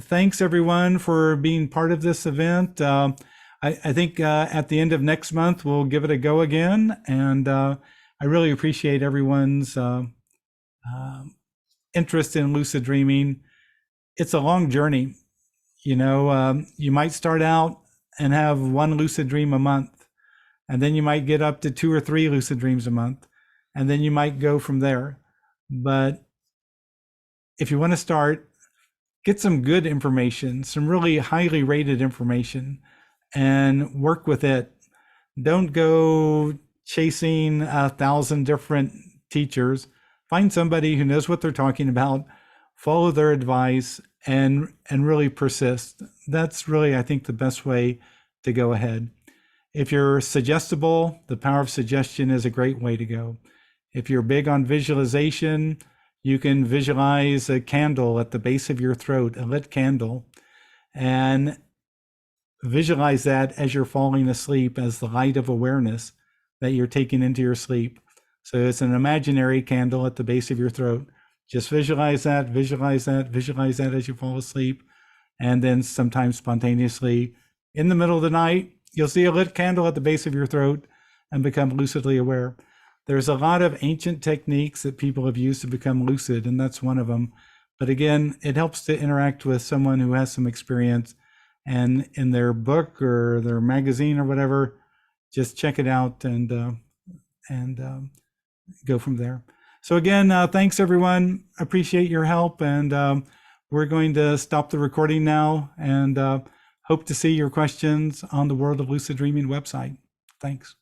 Speaker 1: thanks everyone for being part of this event. I think at the end of next month, we'll give it a go again. And I really appreciate everyone's interest in lucid dreaming. It's a long journey. You might start out and have one lucid dream a month, and then you might get up to 2 or 3 lucid dreams a month, and then you might go from there. But if you want to start, get some good information, some really highly rated information, and work with it. Don't go chasing 1,000 different teachers. Find somebody who knows what they're talking about, follow their advice, and really persist. That's really, I think, the best way to go ahead. If you're suggestible, the power of suggestion is a great way to go. If you're big on visualization, you can visualize a candle at the base of your throat, a lit candle, and visualize that as you're falling asleep as the light of awareness that you're taking into your sleep. So it's an imaginary candle at the base of your throat. Just visualize that, visualize that, visualize that as you fall asleep. And then sometimes spontaneously in the middle of the night, you'll see a lit candle at the base of your throat and become lucidly aware. There's a lot of ancient techniques that people have used to become lucid, and that's one of them. But again, it helps to interact with someone who has some experience, and in their book or their magazine or whatever, just check it out and go from there. So again, thanks everyone. Appreciate your help, and we're going to stop the recording now, and hope to see your questions on the World of Lucid Dreaming website. Thanks.